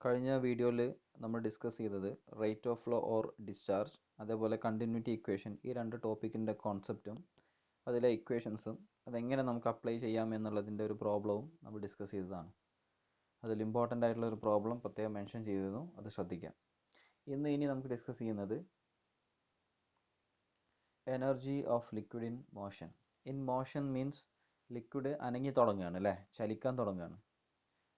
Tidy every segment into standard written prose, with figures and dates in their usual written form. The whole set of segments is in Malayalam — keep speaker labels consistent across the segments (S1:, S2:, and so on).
S1: കഴിഞ്ഞ വീഡിയോയിൽ നമ്മൾ ഡിസ്കസ് ചെയ്തത് rate of flow or discharge, അതേപോലെ കണ്ടിന്യൂറ്റി ഇക്വേഷൻ, ഈ രണ്ട് ടോപ്പിക്കിൻ്റെ കോൺസെപ്റ്റും അതിലെ ഇക്വേഷൻസും അതെങ്ങനെ നമുക്ക് അപ്ലൈ ചെയ്യാം എന്നുള്ളതിൻ്റെ ഒരു പ്രോബ്ലവും നമ്മൾ ഡിസ്കസ് ചെയ്തതാണ്. അതിൽ ഇമ്പോർട്ടൻ്റ് ആയിട്ടുള്ള ഒരു പ്രോബ്ലം പ്രത്യേകം മെൻഷൻ ചെയ്തിരുന്നു, അത് ശ്രദ്ധിക്കാം. ഇനി നമുക്ക് ഡിസ്കസ് ചെയ്യുന്നത് energy of liquid in motion. In motion means liquid അനങ്ങി തുടങ്ങുകയാണ്, അല്ലേ, ചലിക്കാൻ തുടങ്ങുകയാണ്.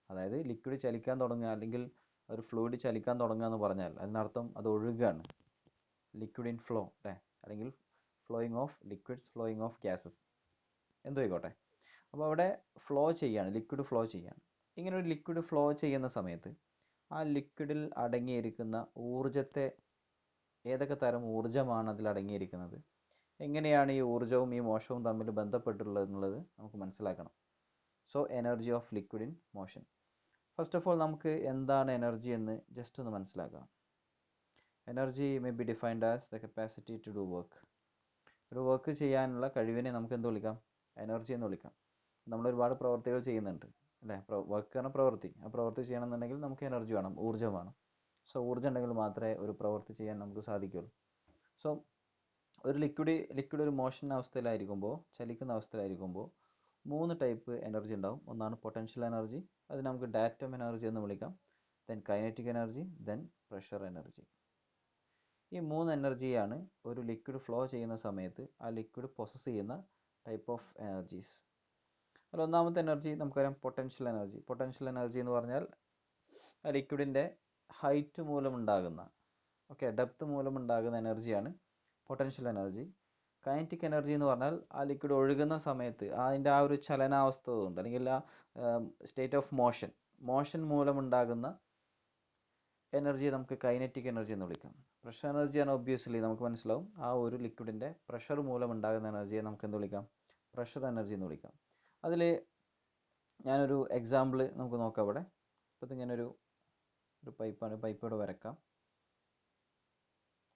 S1: അതായത് ലിക്വിഡ് ചലിക്കാൻ തുടങ്ങുക അല്ലെങ്കിൽ ഒരു ഫ്ലൂയിഡ് ചലിക്കാൻ തുടങ്ങുക എന്ന് പറഞ്ഞാൽ അതിനർത്ഥം അത് ഒഴുകുകയാണ്. ലിക്വിഡ് ഇൻ ഫ്ലോ, അല്ലേ, അല്ലെങ്കിൽ flowing of liquids, flowing of gases, എന്തോ ആയിക്കോട്ടെ. അപ്പോൾ അവിടെ ഫ്ലോ ചെയ്യാണ്, ലിക്വിഡ് ഫ്ലോ ചെയ്യാണ്. ഇങ്ങനെ ഒരു ലിക്വിഡ് ഫ്ലോ ചെയ്യുന്ന സമയത്ത് ആ ലിക്വിഡിൽ അടങ്ങിയിരിക്കുന്ന ഊർജത്തെ, ഏതൊക്കെ തരം ഊർജമാണ് അതിൽ അടങ്ങിയിരിക്കുന്നത്, എങ്ങനെയാണ് ഈ ഊർജവും ഈ മോഷവും തമ്മിൽ ബന്ധപ്പെട്ടുള്ളത് എന്നുള്ളത് നമുക്ക് മനസ്സിലാക്കണം. So energy of liquid in motion. First of all നമുക്ക് എന്താണ് എനർജി എന്ന് ജസ്റ്റ് ഒന്ന് മനസ്സിലാക്കാം. Energy may be defined as the capacity to do work. ഒരു വർക്ക് ചെയ്യാനുള്ള കഴിവിനെ നമുക്ക് എന്ത് വിളിക്കാം? എനർജി എന്ന് വിളിക്കാം. നമ്മൾ ഒരുപാട് പ്രവൃത്തികൾ ചെയ്യുന്നുണ്ട്, അല്ലേ? വർക്ക് ആണ് പ്രവൃത്തി. ആ പ്രവൃത്തി ചെയ്യണമെന്നുണ്ടെങ്കിൽ നമുക്ക് എനർജി വേണം, ഊർജ്ജം വേണം. സോ ഊർജ്ജം ഉണ്ടെങ്കിൽ മാത്രമേ ഒരു പ്രവൃത്തി ചെയ്യാൻ നമുക്ക് സാധിക്കുള്ളൂ. സോ ഒരു ലിക്വിഡ് ഒരു മോഷൻ അവസ്ഥയിലായിരിക്കുമ്പോൾ, ചലിക്കുന്ന അവസ്ഥയിലായിരിക്കുമ്പോൾ 3 ടൈപ്പ് എനർജി ഉണ്ടാവും. ഒന്നാണ് പൊട്ടൻഷ്യൽ എനർജി, അത് നമുക്ക് ഡാറ്റം എനർജി എന്ന് വിളിക്കാം. Then kinetic energy, then pressure energy. ഈ 3 എനർജിയാണ് ഒരു ലിക്വിഡ് ഫ്ലോ ചെയ്യുന്ന സമയത്ത് ആ ലിക്വിഡ് പൊസസ് ചെയ്യുന്ന ടൈപ്പ് ഓഫ് എനർജീസ്. അതിൽ ഒന്നാമത്തെ എനർജി നമുക്കറിയാം, പൊട്ടൻഷ്യൽ എനർജി. പൊട്ടൻഷ്യൽ എനർജി എന്ന് പറഞ്ഞാൽ ആ ലിക്വിഡിൻ്റെ ഹൈറ്റ് മൂലമുണ്ടാകുന്ന, ഡെപ്ത് മൂലമുണ്ടാകുന്ന എനർജിയാണ് പൊട്ടൻഷ്യൽ എനർജി. കൈനറ്റിക് എനർജി എന്ന് പറഞ്ഞാൽ ആ ലിക്വിഡ് ഒഴുകുന്ന സമയത്ത് അതിൻ്റെ ആ ഒരു ചലനാവസ്ഥ കൊണ്ട്, അല്ലെങ്കിൽ ആ സ്റ്റേറ്റ് ഓഫ് മോഷൻ മൂലമുണ്ടാകുന്ന എനർജിയെ നമുക്ക് കൈനറ്റിക് എനർജി എന്ന് വിളിക്കാം. പ്രഷർ എനർജിയാണ് ഒബ്വിയസ്ലി നമുക്ക് മനസ്സിലാവും. ആ ഒരു ലിക്വിഡിൻ്റെ പ്രഷർ മൂലമുണ്ടാകുന്ന എനർജിയെ നമുക്ക് എന്ത് വിളിക്കാം? പ്രഷർ എനർജി എന്ന് വിളിക്കാം. അതിൽ ഞാനൊരു എക്സാമ്പിൾ നമുക്ക് നോക്കാം. അവിടെ ഇപ്പോഴത്തെ ഇങ്ങനൊരു പൈപ്പാണ്, പൈപ്പ് ഇവിടെ വരക്കാം.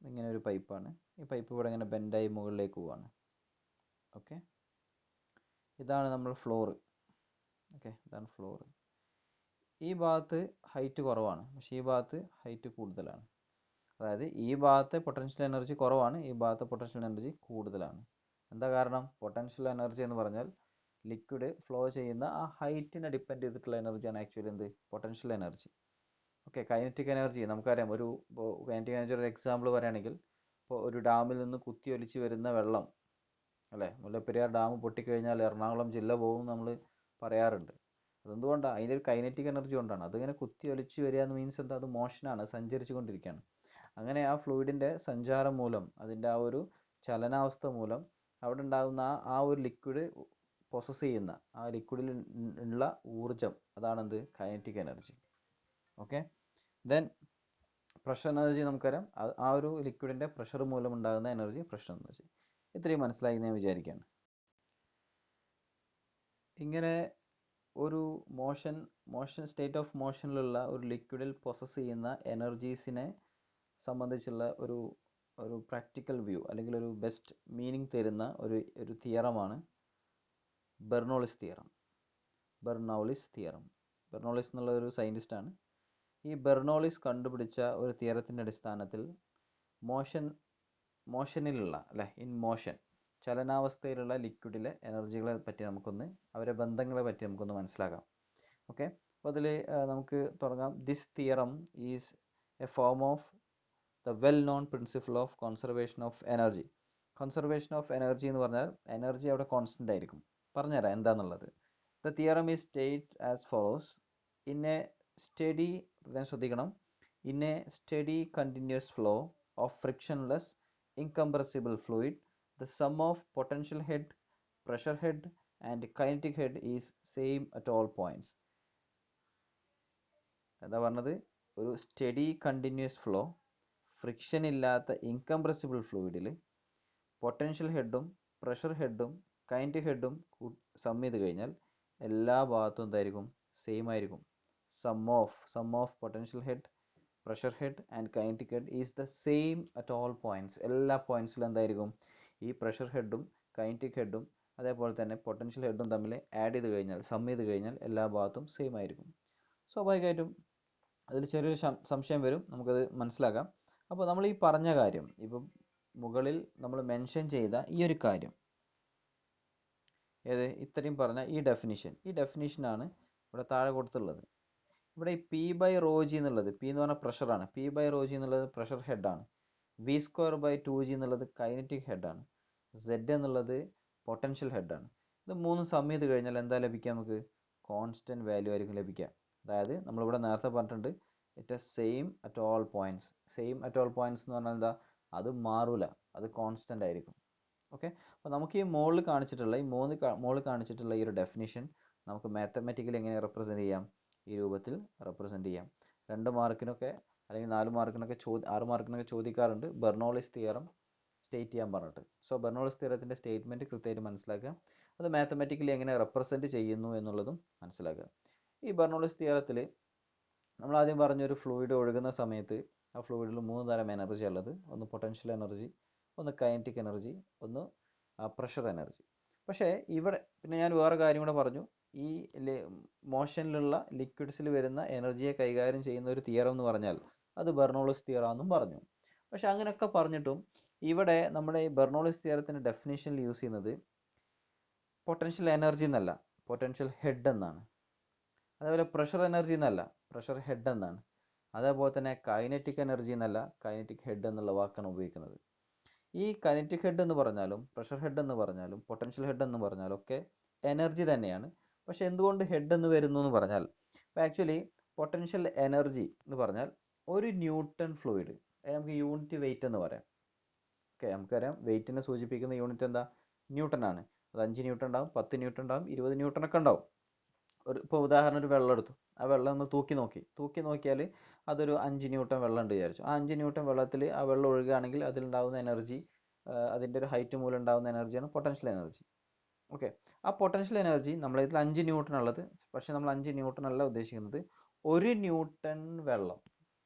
S1: ഇങ്ങനെ ഒരു പൈപ്പാണ്. ഈ പൈപ്പ് ഇവിടെ ഇങ്ങനെ ബെൻഡായി മുകളിലേക്ക് പോവാണ്. ഓക്കെ, ഇതാണ് നമ്മൾ ഫ്ലോറ്. ഇതാണ് ഫ്ലോറ്. ഈ ഭാഗത്ത് ഹൈറ്റ് കുറവാണ്, പക്ഷേ ഈ ഭാഗത്ത് ഹൈറ്റ് കൂടുതലാണ്. അതായത് ഈ ഭാഗത്തെ പൊട്ടൻഷ്യൽ എനർജി കുറവാണ്, ഈ ഭാഗത്തെ പൊട്ടൻഷ്യൽ എനർജി കൂടുതലാണ്. എന്താ കാരണം? പൊട്ടൻഷ്യൽ എനർജി എന്ന് പറഞ്ഞാൽ ലിക്വിഡ് ഫ്ലോ ചെയ്യുന്ന ആ ഹൈറ്റിനെ ഡിപ്പെൻഡ് ചെയ്തിട്ടുള്ള എനർജിയാണ് ആക്ച്വലി എന്ത്? Potential energy. കൈനറ്റിക് എനർജി നമുക്കറിയാം. കൈനറ്റിക് എനർജി ഒരു എക്സാമ്പിൾ പറയുകയാണെങ്കിൽ, ഇപ്പോൾ ഒരു ഡാമിൽ നിന്ന് കുത്തിയൊലിച്ച് വരുന്ന വെള്ളം, അല്ലേ, മുല്ലപ്പെരിയാർ ഡാം പൊട്ടിക്കഴിഞ്ഞാൽ എറണാകുളം ജില്ല പോകും നമ്മൾ പറയാറുണ്ട്. അതെന്തുകൊണ്ടാണ്? അതിൻ്റെ ഒരു കൈനറ്റിക് എനർജി കൊണ്ടാണ്. അതിങ്ങനെ കുത്തിയൊലിച്ച് വരിക എന്ന് മീൻസ് എന്താ? അത് മോഷനാണ്, സഞ്ചരിച്ചു കൊണ്ടിരിക്കുകയാണ്. അങ്ങനെ ആ ഫ്ലൂയിഡിൻ്റെ സഞ്ചാരം മൂലം, അതിൻ്റെ ആ ഒരു ചലനാവസ്ഥ മൂലം അവിടെ ഉണ്ടാകുന്ന ആ ഒരു ലിക്വിഡ് പൊസസ് ചെയ്യുന്ന ആ ലിക്വിഡിൽ ഉള്ള ഊർജം, അതാണെന്ത്? Kinetic energy. Then pressure energy നമുക്കറിയാം, ആ ഒരു ലിക്വിഡിൻ്റെ പ്രഷർ മൂലം ഉണ്ടാകുന്ന എനർജി പ്രഷർ എനർജി. ഇത്രയും മനസ്സിലായി ഞാൻ വിചാരിക്കുകയാണ്. ഇങ്ങനെ ഒരു മോഷൻ സ്റ്റേറ്റ് ഓഫ് മോഷനിലുള്ള ഒരു ലിക്വിഡിൽ പൊസസ് ചെയ്യുന്ന എനർജീസിനെ സംബന്ധിച്ചുള്ള ഒരു പ്രാക്ടിക്കൽ വ്യൂ, അല്ലെങ്കിൽ ഒരു ബെസ്റ്റ് മീനിങ് തരുന്ന ഒരു തിയറമാണ് ബെർണോളിസ് തിയറം. ബെർണോളിസ് എന്നുള്ള ഒരു സയൻറ്റിസ്റ്റാണ്. ഈ ബെർണോളിസ് കണ്ടുപിടിച്ച ഒരു തിയറത്തിൻ്റെ അടിസ്ഥാനത്തിൽ മോഷനിലുള്ള, അല്ലെ, ഇൻ മോഷൻ, ചലനാവസ്ഥയിലുള്ള ലിക്വിഡിലെ എനർജികളെ പറ്റി അവരെ ബന്ധങ്ങളെ പറ്റി നമുക്കൊന്ന് മനസ്സിലാക്കാം. അപ്പോൾ അതിൽ നമുക്ക് തുടങ്ങാം. This theorem is a form of the well known principle of conservation of energy. Conservation of energy എന്ന് പറഞ്ഞാൽ എനർജി അവിടെ കോൺസ്റ്റൻ്റ് ആയിരിക്കും. പറഞ്ഞുതരാം എന്താണെന്നുള്ളത്. The theorem is state as follows. ശ്രദ്ധിക്കണം, in a steady continuous flow of frictionless incompressible fluid, the sum of potential head, pressure head and kinetic head is same at all points. എന്താ പറഞ്ഞത്? ഒരു സ്റ്റഡി കണ്ടിന്യൂസ് ഫ്ലോ, ഫ്രിക്ഷൻ ഇല്ലാത്ത ഇൻകംപ്രസിബിൾ ഫ്ലൂയിഡിൽ പൊട്ടൻഷ്യൽ ഹെഡും പ്രഷർ ഹെഡും കൈനറ്റിക് ഹെഡും സം ചെയ്ത് കഴിഞ്ഞാൽ എല്ലാ ഭാഗത്തും എന്തായിരിക്കും? സെയിം ആയിരിക്കും. Sum of potential head, pressure head and kinetic head is the same at all points. എല്ലാ പോയിന്റ്സിലും എന്തായിരിക്കും? ഈ പ്രഷർ ഹെഡും കൈനറ്റിക് ഹെഡും അതേപോലെ തന്നെ പൊട്ടൻഷ്യൽ ഹെഡും തമ്മിൽ സം ചെയ്ത് കഴിഞ്ഞാൽ എല്ലാ ഭാഗത്തും സെയിം ആയിരിക്കും. സ്വാഭാവികമായിട്ടും അതിൽ ചെറിയൊരു സംശയം വരും, നമുക്കത് മനസ്സിലാക്കാം. അപ്പോൾ നമ്മൾ ഈ പറഞ്ഞ കാര്യം, ഇപ്പം മുകളിൽ നമ്മൾ മെൻഷൻ ചെയ്ത ഈ ഒരു കാര്യം, ഇത്രയും പറഞ്ഞ ഈ ഡെഫിനിഷനാണ് ഇവിടെ താഴെ കൊടുത്തുള്ളത്. ഇവിടെ ഈ പി ബൈ റോ ജി എന്നുള്ളത്, പി എന്ന് പറഞ്ഞാൽ പ്രഷറാണ്, പി ബൈ റോ ജി എന്നുള്ളത് പ്രഷർ ഹെഡാണ്, വി സ്ക്വയർ ബൈ 2g എന്നുള്ളത് കൈനറ്റിക് ഹെഡാണ്, സെഡ് എന്നുള്ളത് പൊട്ടൻഷ്യൽ ഹെഡാണ്. ഇത് മൂന്നും സം ചെയ്ത് കഴിഞ്ഞാൽ എന്താ ലഭിക്കുക? നമുക്ക് കോൺസ്റ്റന്റ് വാല്യൂ ആയിരിക്കും ലഭിക്കുക. അതായത് നമ്മളിവിടെ നേരത്തെ പറഞ്ഞിട്ടുണ്ട്, it same at all points. Same at all points എന്ന് പറഞ്ഞാൽ എന്താ? അത് മാറൂല, അത് കോൺസ്റ്റന്റ് ആയിരിക്കും. ഓക്കെ, അപ്പോൾ നമുക്ക് ഈ മുകളിൽ കാണിച്ചിട്ടുള്ള ഈ ഒരു ഡെഫിനിഷൻ നമുക്ക് മാത്തമാറ്റിക്കലി എങ്ങനെ റെപ്രസെന്റ് ചെയ്യാം? ഈ രൂപത്തിൽ റെപ്രസെന്റ് ചെയ്യാം. 2 മാർക്കിനൊക്കെ അല്ലെങ്കിൽ 4 മാർക്കിനൊക്കെ 6 മാർക്കിനൊക്കെ ചോദിക്കാറുണ്ട് ബെർണോളിസ് തിയറം സ്റ്റേറ്റ് ചെയ്യാൻ പറഞ്ഞിട്ട്. സോ ബെർണോളിസ് തിയറത്തിന്റെ സ്റ്റേറ്റ്മെന്റ് കൃത്യമായിട്ട് മനസ്സിലാക്കുക, അത് മാത്തമാറ്റിക്കലി എങ്ങനെ റെപ്രസെന്റ് ചെയ്യുന്നു എന്നുള്ളതും മനസ്സിലാക്കുക. ഈ ബെർണോളിസ് തിയറത്തിൽ നമ്മൾ ആദ്യം പറഞ്ഞൊരു ഫ്ലൂയിഡ് ഒഴുകുന്ന സമയത്ത് ആ ഫ്ലൂയിഡിൽ 3 തരം എനർജി ഉള്ളത്. ഒന്ന് പൊട്ടൻഷ്യൽ എനർജി, ഒന്ന് കൈനറ്റിക് എനർജി, ഒന്ന് പ്രഷർ എനർജി. പക്ഷേ ഇവിടെ പിന്നെ ഞാൻ വേറെ കാര്യം കൂടെ പറഞ്ഞു, ഈ മോഷനിലുള്ള ലിക്വിഡ്സിൽ വരുന്ന എനർജിയെ കൈകാര്യം ചെയ്യുന്ന ഒരു തിയറം എന്ന് പറഞ്ഞാൽ അത് ബെർണോളിസ് തിയറം എന്നും പറഞ്ഞു. പക്ഷെ അങ്ങനെയൊക്കെ പറഞ്ഞിട്ടും ഇവിടെ നമ്മുടെ ഈ ബെർണോളിസ് തിയറത്തിന്റെ ഡെഫിനേഷനിൽ യൂസ് ചെയ്യുന്നത് പൊട്ടൻഷ്യൽ എനർജി എന്നല്ല, പൊട്ടൻഷ്യൽ ഹെഡ് എന്നാണ്. അതേപോലെ പ്രഷർ എനർജി എന്നല്ല, പ്രഷർ ഹെഡ് എന്നാണ്. അതേപോലെ തന്നെ കൈനറ്റിക് എനർജി എന്നല്ല, കൈനറ്റിക് ഹെഡ് എന്നുള്ള വാക്കാണ് ഉപയോഗിക്കുന്നത്. ഈ കൈനറ്റിക് ഹെഡ് എന്ന് പറഞ്ഞാലും പ്രഷർ ഹെഡ് എന്ന് പറഞ്ഞാലും പൊട്ടൻഷ്യൽ ഹെഡ് എന്ന് പറഞ്ഞാലും ഒക്കെ എനർജി തന്നെയാണ്. പക്ഷെ എന്തുകൊണ്ട് ഹെഡ് എന്ന് വരുന്നു എന്ന് പറഞ്ഞാൽ, ആക്ച്വലി പൊട്ടൻഷ്യൽ എനർജി എന്ന് പറഞ്ഞാൽ ഒരു ന്യൂട്ടൺ ഫ്ലൂയിഡ്, നമുക്ക് യൂണിറ്റ് വെയിറ്റ് എന്ന് പറയാം. ഓക്കെ, നമുക്കറിയാം വെയിറ്റിനെ സൂചിപ്പിക്കുന്ന യൂണിറ്റ് എന്താ? ന്യൂട്ടൺ ആണ്. അത് 5 ന്യൂട്ടൺ ഉണ്ടാവും, 10 ന്യൂട്ടൺ ഉണ്ടാവും, 20 ന്യൂട്ടൺ ഒക്കെ ഉണ്ടാവും. ഇപ്പോൾ ഉദാഹരണം ഒരു വെള്ളം എടുത്തു, ആ വെള്ളം നമ്മൾ തൂക്കി നോക്കിയാൽ അതൊരു 5 ന്യൂട്ടൺ വെള്ളം ഉണ്ട് വിചാരിച്ചു. ആ 5 ന്യൂട്ടൺ വെള്ളത്തിൽ ആ വെള്ളം ഒഴുകുകയാണെങ്കിൽ അതിലുണ്ടാകുന്ന എനർജി, അതിൻ്റെ ഒരു ഹൈറ്റ് മൂലം ഉണ്ടാകുന്ന എനർജിയാണ് പൊട്ടൻഷ്യൽ എനർജി. ഓക്കെ, ആ പൊട്ടൻഷ്യൽ എനർജി നമ്മളിതിൽ 5 ന്യൂട്ടൺ ഉള്ളത്. പക്ഷെ നമ്മൾ 5 ന്യൂട്ടൺ അല്ല ഉദ്ദേശിക്കുന്നത്, 1 ന്യൂട്ടൺ വെള്ളം.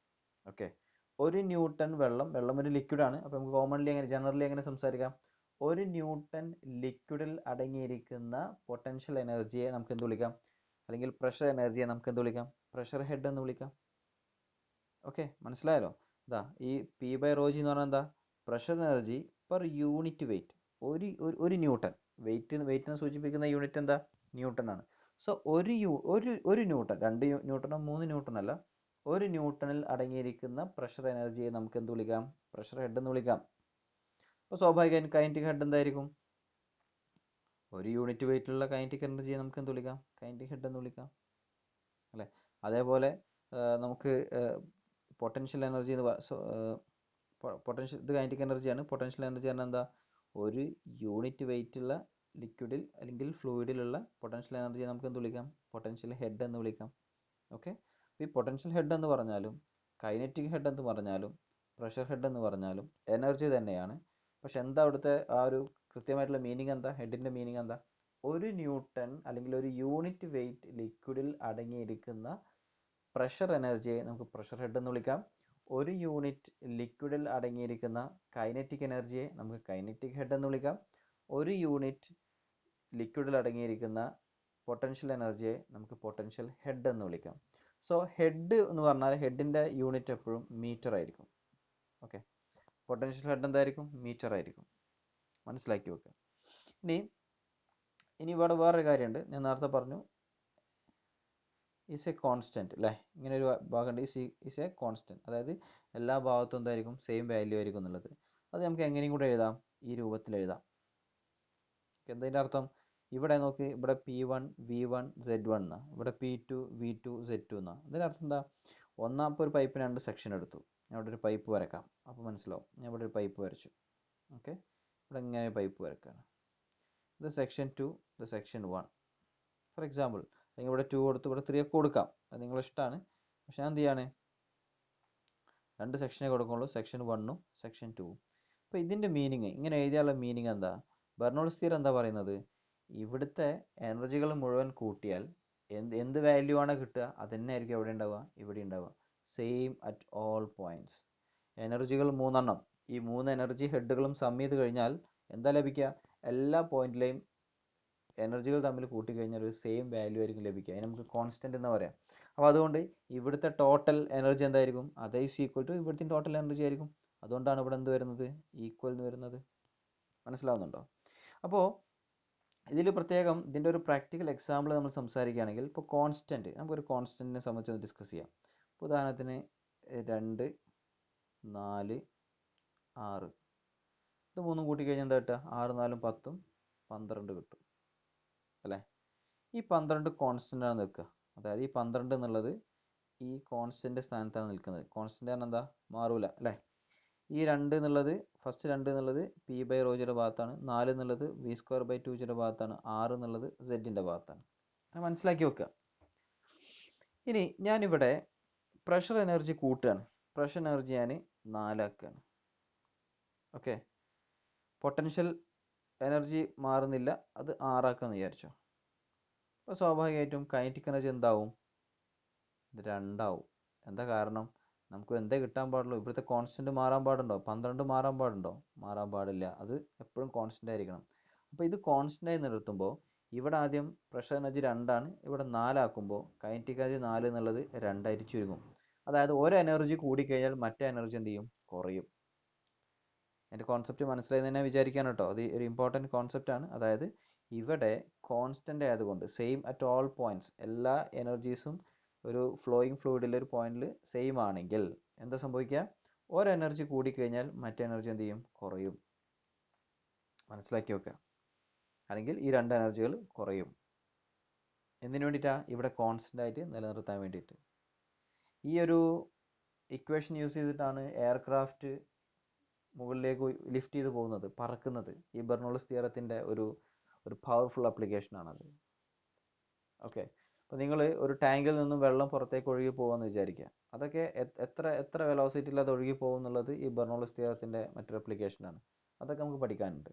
S1: ഓക്കെ, 1 ന്യൂട്ടൺ വെള്ളം ഒരു ലിക്വിഡാണ്. അപ്പോൾ നമുക്ക് ജനറലി എങ്ങനെ സംസാരിക്കാം? 1 ന്യൂട്ടൺ ലിക്വിഡിൽ അടങ്ങിയിരിക്കുന്ന പൊട്ടൻഷ്യൽ എനർജിയെ നമുക്ക് എന്ത് വിളിക്കാം? അല്ലെങ്കിൽ പ്രഷർ എനർജിയെ നമുക്ക് എന്ത് വിളിക്കാം? പ്രഷർ ഹെഡ് എന്ന് വിളിക്കാം. ഓക്കെ, മനസ്സിലായല്ലോ? ഇതാ ഈ പി ബൈ റോ ജി എന്ന് പറഞ്ഞാൽ എന്താ? Pressure energy per unit weight. ഒരു ന്യൂട്ടൺ വെയിറ്റിനെ സൂചിപ്പിക്കുന്ന യൂണിറ്റ് എന്താ? ന്യൂട്ടൺ ആണ്. സോ ഒരു ന്യൂട്ടൺ, 2 ന്യൂട്ടണോ 3 ന്യൂട്ടൺ അല്ല, 1 ന്യൂട്ടണിൽ അടങ്ങിയിരിക്കുന്ന പ്രഷർ എനർജിയെ നമുക്ക് എന്ത് വിളിക്കാം? പ്രഷർ ഹെഡ് എന്ന് വിളിക്കാം. അപ്പോൾ സ്വാഭാവികമായും കൈനറ്റിക് ഹെഡ് എന്തായിരിക്കും? ഒരു യൂണിറ്റ് വെയിറ്റിലുള്ള കൈനറ്റിക് എനർജിയെ നമുക്ക് എന്ത് വിളിക്കാം? കൈനറ്റിക് ഹെഡ് എന്ന് വിളിക്കാം, അല്ലേ? അതേപോലെ നമുക്ക് പൊട്ടൻഷ്യൽ എനർജി എന്ന് ഇത് കൈനറ്റിക് എനർജിയാണ്. പൊട്ടൻഷ്യൽ എനർജി പറഞ്ഞാൽ എന്താ? ഒരു യൂണിറ്റ് വെയിറ്റുള്ള ലിക്വിഡിൽ അല്ലെങ്കിൽ ഫ്ലൂയിഡിലുള്ള പൊട്ടൻഷ്യൽ എനർജിയെ നമുക്ക് എന്ത് വിളിക്കാം? പൊട്ടൻഷ്യൽ ഹെഡ് എന്ന് വിളിക്കാം. ഓക്കെ, ഈ പൊട്ടൻഷ്യൽ ഹെഡ് എന്ന് പറഞ്ഞാലും കൈനറ്റിക് ഹെഡ് എന്ന് പറഞ്ഞാലും പ്രഷർ ഹെഡ് എന്ന് പറഞ്ഞാലും എനർജി തന്നെയാണ്. പക്ഷെ എന്താ അവിടുത്തെ ആ ഒരു കൃത്യമായിട്ടുള്ള മീനിങ് എന്താ? ഹെഡിന്റെ മീനിങ് എന്താ? 1 ന്യൂട്ടൺ അല്ലെങ്കിൽ ഒരു യൂണിറ്റ് വെയിറ്റ് ലിക്വിഡിൽ അടങ്ങിയിരിക്കുന്ന പ്രഷർ എനർജിയെ നമുക്ക് പ്രഷർ ഹെഡ് എന്ന് വിളിക്കാം. 1 യൂണിറ്റ് ലിക്വിഡിൽ അടങ്ങിയിരിക്കുന്ന കൈനറ്റിക് എനർജിയെ നമുക്ക് കൈനറ്റിക് ഹെഡ് എന്ന് വിളിക്കാം. 1 യൂണിറ്റ് ലിക്വിഡിൽ അടങ്ങിയിരിക്കുന്ന പൊട്ടൻഷ്യൽ എനർജിയെ നമുക്ക് പൊട്ടൻഷ്യൽ ഹെഡ് എന്ന് വിളിക്കാം. സോ ഹെഡ് എന്ന് പറഞ്ഞാൽ ഹെഡിന്റെ യൂണിറ്റ് എപ്പോഴും മീറ്റർ ആയിരിക്കും. ഓക്കെ, പൊട്ടൻഷ്യൽ ഹെഡ് എന്തായിരിക്കും? മീറ്റർ ആയിരിക്കും. മനസ്സിലാക്കി വെക്കുക. ഇനി ഇവിടെ വേറൊരു കാര്യമുണ്ട്, ഞാൻ നേരത്തെ പറഞ്ഞു ഈസ് എ കോൺസ്റ്റന്റ്, അല്ലേ? ഇങ്ങനെ ഒരു ഭാഗമുണ്ട്, ഈസ് എ കോൺസ്റ്റന്റ്, അതായത് എല്ലാ ഭാഗത്തും എന്തായിരിക്കും? സെയിം വാല്യൂ ആയിരിക്കും എന്നുള്ളത്. അത് നമുക്ക് എങ്ങനെയും കൂടെ എഴുതാം, ഈ രൂപത്തിൽ എഴുതാം. എന്തിൻ്റെ അർത്ഥം? ഇവിടെ നോക്ക്, ഇവിടെ P1 V1 Z1 എന്നാ, ഇവിടെ P2 V2 Z2 എന്നാ. ഇതിൻ്റെ അർത്ഥം എന്താ? ഒന്നാമത്തെ ഒരു പൈപ്പിന് 2 സെക്ഷൻ എടുത്തു. ഞാൻ ഇവിടെ ഒരു പൈപ്പ് വരക്കാം, അപ്പോൾ മനസ്സിലാവും. ഞാൻ ഇവിടെ ഒരു പൈപ്പ് വരച്ചു. ഓക്കെ, ഇവിടെ ഇങ്ങനെ പൈപ്പ് വരക്കാണ്. ഇത് സെക്ഷൻ 2, ഇത് സെക്ഷൻ 1 ഫോർ എക്സാമ്പിൾ. അല്ലെങ്കിൽ ഇവിടെ 2 കൊടുത്തു, ഇവിടെ 3 ഒക്കെ കൊടുക്കാം, അത് നിങ്ങളുടെ ഇഷ്ടമാണ്. പക്ഷെ ഞാൻ എന്ത് ചെയ്യാണ്? 2 സെക്ഷനെ കൊടുക്കുള്ളൂ, സെക്ഷൻ 1ഉം സെക്ഷൻ 2ഉം. അപ്പോൾ ഇതിൻ്റെ മീനിങ്, ഇങ്ങനെ എഴുതിയാലുള്ള മീനിങ് എന്താ? ബെർണോളിസ് തിയറം എന്താ പറയുന്നത്? ഇവിടുത്തെ എനർജികൾ മുഴുവൻ കൂട്ടിയാൽ എന്ത് വാല്യൂ ആണ് കിട്ടുക, അത് തന്നെ ആയിരിക്കും എവിടെ ഉണ്ടാവുക? ഇവിടെ ഉണ്ടാവുക. Same at all points. എനർജികൾ 3 എണ്ണം, ഈ 3 എനർജി ഹെഡുകളും സം ചെയ്ത് കഴിഞ്ഞാൽ എന്താ ലഭിക്കുക? എല്ലാ പോയിന്റിലെയും എനർജികൾ തമ്മിൽ കൂട്ടിക്കഴിഞ്ഞാൽ ഒരു സെയിം വാല്യൂ ആയിരിക്കും ലഭിക്കുക. അതിന് നമുക്ക് കോൺസ്റ്റന്റ് എന്ന് പറയാം. അപ്പോൾ അതുകൊണ്ട് ഇവിടുത്തെ ടോട്ടൽ എനർജി എന്തായിരിക്കും, അതേ ഈസ് ഈക്വൽ ടു ഇവിടുത്തെ ടോട്ടൽ എനർജി ആയിരിക്കും. അതുകൊണ്ടാണ് ഇവിടെ എന്ത് വരുന്നത്, ഈക്വൽ എന്ന് വരുന്നത്. മനസ്സിലാവുന്നുണ്ടോ? അപ്പോൾ ഇതിൽ പ്രത്യേകം ഇതിൻ്റെ ഒരു പ്രാക്ടിക്കൽ എക്സാമ്പിൾ നമ്മൾ സംസാരിക്കുകയാണെങ്കിൽ, ഇപ്പോൾ കോൺസ്റ്റൻറ്റ്, നമുക്കൊരു കോൺസ്റ്റൻറ്റിനെ സംബന്ധിച്ച് ഡിസ്കസ് ചെയ്യാം. ഉദാഹരണത്തിന് 2, 4, 6 ഇത് മൂന്നും കൂട്ടിക്കഴിഞ്ഞാൽ എന്താ കിട്ടുക, 6, 4, 10, 12 കിട്ടും അല്ലേ. ഈ 12 കോൺസ്റ്റൻ്റ് ആണ് നിൽക്കുക. അതായത് ഈ 12 എന്നുള്ളത് ഈ കോൺസ്റ്റൻ്റ് സ്ഥാനത്താണ് നിൽക്കുന്നത്. കോൺസ്റ്റൻ്റ് ആണ് എന്താ, മാറൂല അല്ലേ. ഈ 2 എന്നുള്ളത്, ഫസ്റ്റ് 2 എന്നുള്ളത് പി ബൈ റോജിയുടെ ഭാഗത്താണ്, 4 എന്നുള്ളത് വി സ്ക്വയർ ബൈ 2ജിയുടെ ഭാഗത്താണ്, 6 എന്നുള്ളത് സെഡിൻ്റെ ഭാഗത്താണ്. അത് മനസ്സിലാക്കി വെക്കുക. ഇനി ഞാനിവിടെ പ്രഷർ എനർജി കൂട്ടുകയാണ്. പ്രഷർ എനർജി ഞാൻ 4 ആക്കുകയാണ്. ഓക്കെ, പൊട്ടൻഷ്യൽ എനർജി മാറുന്നില്ല, അത് 6 ആക്കാന്ന് വിചാരിച്ചോ. അപ്പോൾ സ്വാഭാവികമായിട്ടും കൈനറ്റിക് എനർജി എന്താവും, 2 ആവും. എന്താ കാരണം, നമുക്ക് എന്തേ കിട്ടാൻ പാടുള്ളൂ, ഇവിടുത്തെ കോൺസ്റ്റൻറ്റ് മാറാൻ പാടുണ്ടോ, 12 മാറാൻ പാടുണ്ടോ, മാറാൻ പാടില്ല. അത് എപ്പോഴും കോൺസ്റ്റൻ്റ് ആയിരിക്കണം. അപ്പോൾ ഇത് കോൺസ്റ്റൻ്റ് ആയി നിർത്തുമ്പോൾ ഇവിടെ ആദ്യം പ്രഷർ എനർജി 2 ആണ്, ഇവിടെ 4 ആക്കുമ്പോൾ കൈനറ്റിക് എനർജി 4 എന്നുള്ളത് 2 ആയിട്ട് ചുരുങ്ങും. അതായത് ഒരു എനർജി കൂടിക്കഴിഞ്ഞാൽ മറ്റേ എനർജി എന്ത് ചെയ്യും, കുറയും. എൻ്റെ കോൺസെപ്റ്റ് മനസ്സിലായി തന്നെ വിചാരിക്കാൻ കേട്ടോ, അത് ഒരു ഇമ്പോർട്ടൻറ്റ് കോൺസെപ്റ്റ് ആണ്. അതായത് ഇവിടെ കോൺസ്റ്റൻ്റ് ആയതുകൊണ്ട് സെയിം അറ്റ് ഓൾ പോയിന്റ്സ്, എല്ലാ എനർജീസും ഒരു ഫ്ലോയിങ് ഫ്ലൂയിഡിലെ ഒരു പോയിന്റിൽ സെയിം ആണെങ്കിൽ എന്താ സംഭവിക്കുക, ഒരു എനർജി കൂടിക്കഴിഞ്ഞാൽ മറ്റേ എനർജി എന്ത് ചെയ്യും, കുറയും. മനസ്സിലാക്കി വെക്കുക. അല്ലെങ്കിൽ ഈ 2 എനർജികൾ കുറയും. എന്തിനു വേണ്ടിയിട്ടാണ്, ഇവിടെ കോൺസ്റ്റൻ്റ് ആയിട്ട് നിലനിർത്താൻ വേണ്ടിയിട്ട്. ഈ ഒരു ഇക്വേഷൻ യൂസ് ചെയ്തിട്ടാണ് എയർക്രാഫ്റ്റ് മുകളിലേക്ക് ലിഫ്റ്റ് ചെയ്ത് പോകുന്നത്, പറക്കുന്നത്. ഈ ബെർണോളിസ് തിയറത്തിൻ്റെ ഒരു പവർഫുൾ ആപ്ലിക്കേഷനാണത്. ഓക്കെ, അപ്പോൾ നിങ്ങൾ ഒരു ടാങ്കിൽ നിന്നും വെള്ളം പുറത്തേക്ക് ഒഴുകി പോകുമെന്ന് വിചാരിക്കുക. അതൊക്കെ എത്ര വെലോസിറ്റിയിൽ അത് ഒഴുകി പോകും എന്നുള്ളത് ഈ ബെർണോളിസ് തിയറത്തിൻ്റെ മറ്റൊരു ആപ്ലിക്കേഷനാണ്. അതൊക്കെ നമുക്ക് പഠിക്കാനുണ്ട്.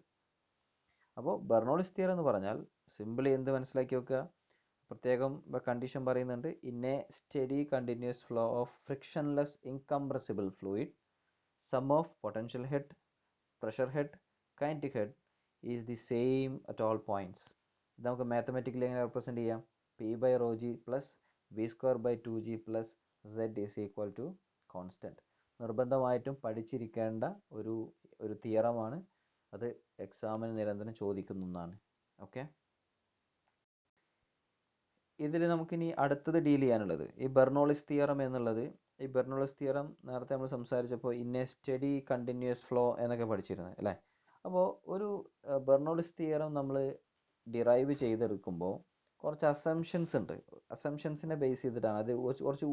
S1: അപ്പോൾ ബെർണോളിസ് തിയറം എന്ന് പറഞ്ഞാൽ സിമ്പിളി എന്ത് മനസ്സിലാക്കി വെക്കുക, പ്രത്യേകം കണ്ടീഷൻ പറയുന്നുണ്ട്. In a steady continuous flow of frictionless incompressible fluid, sum of potential head, pressure head, kinetic head is the same at all points. ഇത് നമുക്ക് മാത്തമാറ്റിക്കലി എങ്ങനെ റെപ്രസെൻറ്റ് ചെയ്യാം, P by rho g plus V square by 2g plus z is equal to constant. നിർബന്ധമായിട്ടും പഠിച്ചിരിക്കേണ്ട ഒരു തിയറമാണ്. അത് എക്സാമിന് നിരന്തരം ചോദിക്കുന്നതാണ്. ഓക്കെ, ഇതിൽ നമുക്കിനി അടുത്തത് ഡീൽ ചെയ്യാനുള്ളത് ഈ ബെർണോളിസ് തിയറം എന്നുള്ളത്. ഈ ബെർണോളിസ് തിയറം നേരത്തെ നമ്മൾ സംസാരിച്ചപ്പോൾ in a steady continuous flow എന്നൊക്കെ പഠിച്ചിരുന്നത് അല്ലേ. അപ്പോൾ ഒരു ബെർണോളിസ് തിയറം നമ്മൾ ഡിറൈവ് ചെയ്തെടുക്കുമ്പോൾ കുറച്ച് അസംഷൻസ് ഉണ്ട്. അസംഷൻസിനെ ബേസ് ചെയ്തിട്ടാണ്, അത് കുറച്ച്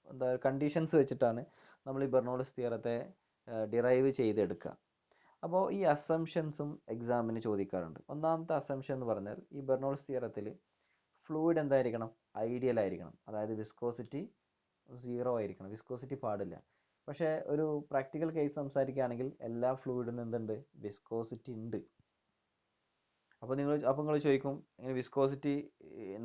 S1: എന്താ കണ്ടീഷൻസ് വെച്ചിട്ടാണ് നമ്മൾ ഈ ബെർണോളിസ് തിയറത്തെ ഡിറൈവ് ചെയ്തെടുക്കുക. അപ്പോൾ ഈ അസംഷൻസും എക്സാമിന് ചോദിക്കാറുണ്ട്. ഒന്നാമത്തെ അസംഷൻ എന്ന് പറഞ്ഞാൽ ഈ ബെർണോളിസ് തിയറത്തിൽ ഫ്ലൂയിഡ് എന്തായിരിക്കണം, ഐഡിയൽ ആയിരിക്കണം. അതായത് വിസ്കോസിറ്റി 0 ആയിരിക്കണം, വിസ്കോസിറ്റി പാടില്ല. പക്ഷേ ഒരു പ്രാക്ടിക്കൽ കേസ് സംസാരിക്കുകയാണെങ്കിൽ എല്ലാ ഫ്ലൂയിഡിനും എന്തുണ്ട്, വിസ്കോസിറ്റി ഉണ്ട്. അപ്പോൾ നിങ്ങൾ ചോദിക്കും, ഇങ്ങനെ വിസ്കോസിറ്റി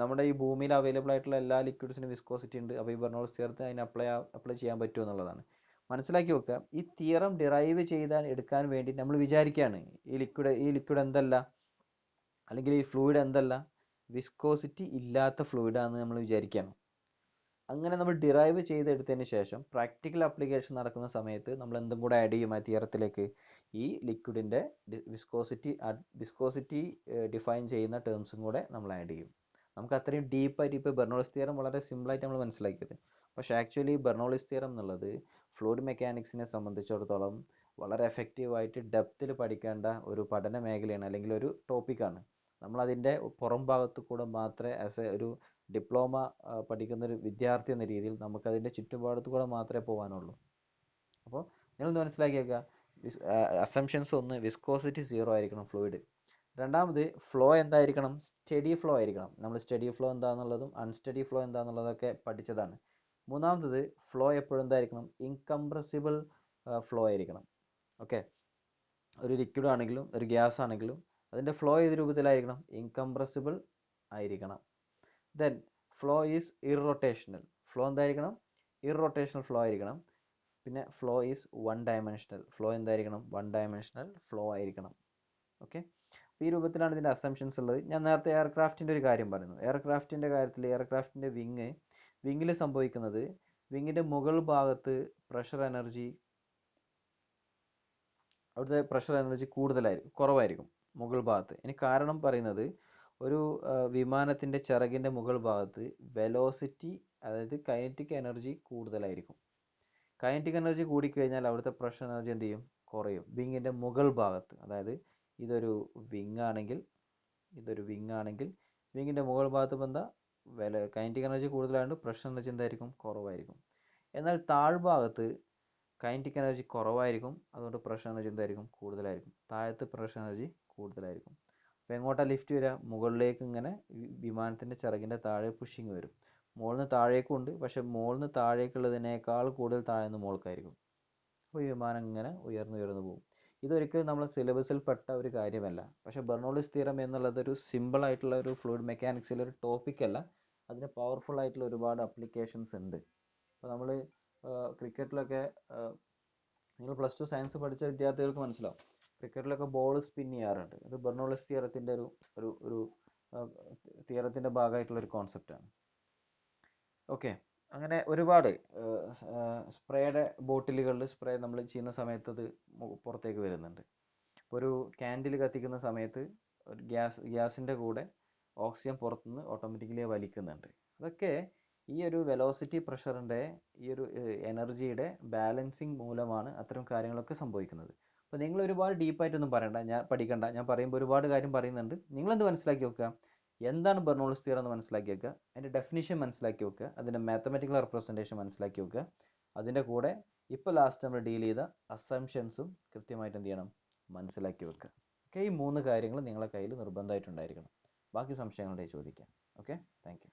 S1: നമ്മുടെ ഈ ഭൂമിയിൽ അവൈലബിൾ ആയിട്ടുള്ള എല്ലാ ലിക്വിഡ്സിനും വിസ്കോസിറ്റി ഉണ്ട്, അപ്പോൾ ഈ ബെർണോളിസ് തിയറത്തെ അതിന് അപ്ലൈ ചെയ്യാൻ പറ്റുമോ എന്നുള്ളതാണ്. മനസ്സിലാക്കി വെക്കുക, ഈ തിയറം ഡിറൈവ് എടുക്കാൻ വേണ്ടി നമ്മൾ വിചാരിക്കുകയാണ് ഈ ലിക്വിഡ് എന്തല്ല, അല്ലെങ്കിൽ ഈ ഫ്ലൂയിഡ് എന്തല്ല, വിസ്കോസിറ്റി ഇല്ലാത്ത ഫ്ലൂയിഡാണെന്ന് നമ്മൾ വിചാരിക്കുകയാണ്. അങ്ങനെ നമ്മൾ ഡിറൈവ് ചെയ്തെടുത്തതിന് ശേഷം പ്രാക്ടിക്കൽ ആപ്ലിക്കേഷൻ നടക്കുന്ന സമയത്ത് നമ്മൾ എന്തും കൂടെ ആഡ് ചെയ്യും ആ തിയറത്തിലേക്ക്, ഈ ലിക്വിഡിൻ്റെ വിസ്കോസിറ്റി ഡിഫൈൻ ചെയ്യുന്ന ടേംസും കൂടെ നമ്മൾ ആഡ് ചെയ്യും. നമുക്ക് അത്രയും ഡീപ്പായിട്ട് ഇപ്പോൾ ബെർണോളിസ് തിയറം വളരെ സിമ്പിളായിട്ട് നമ്മൾ മനസ്സിലാക്കിയത്. പക്ഷേ ആക്ച്വലി ബെർണോളിസ് തിയറം എന്നുള്ളത് ഫ്ലൂയിഡ് മെക്കാനിക്സിനെ സംബന്ധിച്ചിടത്തോളം വളരെ എഫക്റ്റീവായിട്ട് ഡെപ്തിൽ പഠിക്കേണ്ട ഒരു പഠന മേഖലയാണ്, അല്ലെങ്കിൽ ഒരു ടോപ്പിക്കാണ്. നമ്മളതിൻ്റെ പുറം ഭാഗത്തു കൂടെ മാത്രമേ ആസ് എ ഒരു ഡിപ്ലോമ പഠിക്കുന്ന ഒരു വിദ്യാർത്ഥി എന്ന രീതിയിൽ നമുക്കതിൻ്റെ ചുറ്റുപാടത്തു കൂടെ മാത്രമേ പോകാനുള്ളൂ. അപ്പോൾ നിങ്ങളൊന്ന് മനസ്സിലാക്കിയേക്കുക, അസംഷൻസ് ഒന്ന്, വിസ്കോസിറ്റി 0 ആയിരിക്കണം ഫ്ലൂയിഡ്. രണ്ടാമത് ഫ്ലോ എന്തായിരിക്കണം, സ്റ്റഡി ഫ്ലോ ആയിരിക്കണം. നമ്മൾ സ്റ്റഡി ഫ്ലോ എന്താണെന്നുള്ളതും അൺസ്റ്റഡി ഫ്ലോ എന്താണെന്നുള്ളതൊക്കെ പഠിച്ചതാണ്. മൂന്നാമത് ഫ്ലോ എപ്പോഴും എന്തായിരിക്കണം, ഇൻകംപ്രസിബിൾ ഫ്ലോ ആയിരിക്കണം. ഓക്കെ, ഒരു ലിക്വിഡ് ആണെങ്കിലും ഒരു ഗ്യാസ് ആണെങ്കിലും അതിൻ്റെ ഫ്ലോ ഏത് രൂപത്തിലായിരിക്കണം, ഇൻകംപ്രസിബിൾ ആയിരിക്കണം. Then flow is irrotational. Flow എന്തായിരിക്കണം, ഇറൊട്ടേഷണൽ ഫ്ലോ ആയിരിക്കണം. പിന്നെ flow is one dimensional. Flow എന്തായിരിക്കണം, വൺ ഡയമെൻഷണൽ ഫ്ലോ ആയിരിക്കണം. ഓക്കെ, ഈ രൂപത്തിലാണ് ഇതിൻ്റെ അസംഷൻസ് ഉള്ളത്. ഞാൻ നേരത്തെ എയർക്രാഫ്റ്റിൻ്റെ ഒരു കാര്യം പറഞ്ഞു. എയർക്രാഫ്റ്റിൻ്റെ കാര്യത്തിൽ എയർക്രാഫ്റ്റിൻ്റെ വിങ് വിങ്ങിൽ സംഭവിക്കുന്നത് വിങ്ങിൻ്റെ മുകൾ ഭാഗത്ത് പ്രഷർ എനർജി അവിടുത്തെ പ്രഷർ എനർജി കുറവായിരിക്കും മുകൾ ഭാഗത്ത്. ഇനി കാരണം പറയുന്നത് ഒരു വിമാനത്തിൻ്റെ ചിറകിൻ്റെ മുകൾ ഭാഗത്ത് വെലോസിറ്റി അതായത് കൈനറ്റിക് എനർജി കൂടുതലായിരിക്കും. കൈനറ്റിക് എനർജി കൂടിക്കഴിഞ്ഞാൽ അവിടുത്തെ പ്രഷർ എനർജി എന്ത് ചെയ്യും? കുറയും. വിങ്ങിൻ്റെ മുകൾ ഭാഗത്ത്, അതായത് ഇതൊരു വിങ് ആണെങ്കിൽ വിങ്ങിൻ്റെ മുകൾ ഭാഗത്ത് എന്താ കൈനറ്റിക് എനർജി കൂടുതലായതുകൊണ്ട് പ്രഷർ എനർജി എന്തായിരിക്കും? കുറവായിരിക്കും. എന്നാൽ താഴ്ഭാഗത്ത് കൈനറ്റിക് എനർജി കുറവായിരിക്കും, അതുകൊണ്ട് പ്രഷർ എനർജി എന്തായിരിക്കും? കൂടുതലായിരിക്കും. താഴത്ത് പ്രഷർ എനർജി കൂടുതലായിരിക്കും. അപ്പോൾ എങ്ങോട്ടാണ് ലിഫ്റ്റ് വരിക? മുകളിലേക്ക് ഇങ്ങനെ വിമാനത്തിൻ്റെ ചിറകിൻ്റെ താഴെ പുഷിങ് വരും. മുകളിൽ നിന്ന് താഴേക്കും ഉണ്ട്, പക്ഷെ മുകളിൽ നിന്ന് താഴേക്കുള്ളതിനേക്കാൾ കൂടുതൽ താഴെ നിന്ന് മുകൾക്കായിരിക്കും. അപ്പോൾ ഈ വിമാനം ഇങ്ങനെ ഉയർന്നു പോകും. ഇതൊരിക്കലും നമ്മളെ സിലബസിൽ പെട്ട ഒരു കാര്യമല്ല. പക്ഷേ ബെർണോളിസ് തിയറം എന്നുള്ളത് ഒരു സിമ്പിൾ ആയിട്ടുള്ള ഒരു ഫ്ലൂയിഡ് മെക്കാനിക്സിലെ ഒരു ടോപ്പിക് അല്ല. അതിന് പവർഫുൾ ആയിട്ടുള്ള ഒരുപാട് അപ്ലിക്കേഷൻസ് ഉണ്ട്. അപ്പോൾ നമ്മൾ ക്രിക്കറ്റിലൊക്കെ നിങ്ങൾ +2 സയൻസ് പഠിച്ച വിദ്യാർത്ഥികൾക്ക് മനസ്സിലാവും. ക്രിക്കറ്റിലൊക്കെ ബോൾ സ്പിൻ ചെയ്യാറുണ്ട്. ഇത് ബെർണോളിസ് തിയറത്തിൻ്റെ ഒരു തിയറത്തിൻ്റെ ഭാഗമായിട്ടുള്ള ഒരു കോൺസെപ്റ്റാണ്. ഓക്കെ, അങ്ങനെ ഒരുപാട് സ്പ്രേയുടെ ബോട്ടിലുകളിൽ സ്പ്രേ നമ്മൾ ചെയ്യുന്ന സമയത്ത് അത് പുറത്തേക്ക് വരുന്നുണ്ട്. ഒരു ക്യാൻഡിൽ കത്തിക്കുന്ന സമയത്ത് ഒരു ഗ്യാസിൻ്റെ കൂടെ ഓക്സിജൻ പുറത്തുനിന്ന് ഓട്ടോമാറ്റിക്കലി വലിക്കുന്നുണ്ട്. അതൊക്കെ ഈ ഒരു വെലോസിറ്റി പ്രഷറിൻ്റെ ഈ ഒരു എനർജിയുടെ ബാലൻസിങ് മൂലമാണ് അത്തരം കാര്യങ്ങളൊക്കെ സംഭവിക്കുന്നത്. അപ്പോൾ നിങ്ങൾ ഒരുപാട് ഡീപ്പായിട്ടൊന്നും പഠിക്കണ്ട. ഞാൻ പറയുമ്പോൾ ഒരുപാട് കാര്യം പറയുന്നുണ്ട്. നിങ്ങളെന്ത് മനസ്സിലാക്കി വെക്കുക? എന്താണ് ബെർണോളിസ് തിയറം എന്ന് മനസ്സിലാക്കി വെക്കുക. അതിൻ്റെ ഡെഫിനിഷൻ മനസ്സിലാക്കി വെക്കുക. അതിൻ്റെ മാത്തമാറ്റിക്കൽ റെപ്രസെൻറ്റേഷൻ മനസ്സിലാക്കി വെക്കുക. അതിൻ്റെ കൂടെ ഇപ്പോൾ ലാസ്റ്റ് നമ്മൾ ഡീൽ ചെയ്ത അസംഷൻസും കൃത്യമായിട്ട് എന്ത് ചെയ്യണം? മനസ്സിലാക്കി വെക്കുക. ഓക്കെ, ഈ 3 കാര്യങ്ങൾ നിങ്ങളുടെ കയ്യിൽ നിർബന്ധമായിട്ടുണ്ടായിരിക്കണം. ബാക്കി സംശയങ്ങളുണ്ടെങ്കിൽ ചോദിക്കാം. Okay, thank you.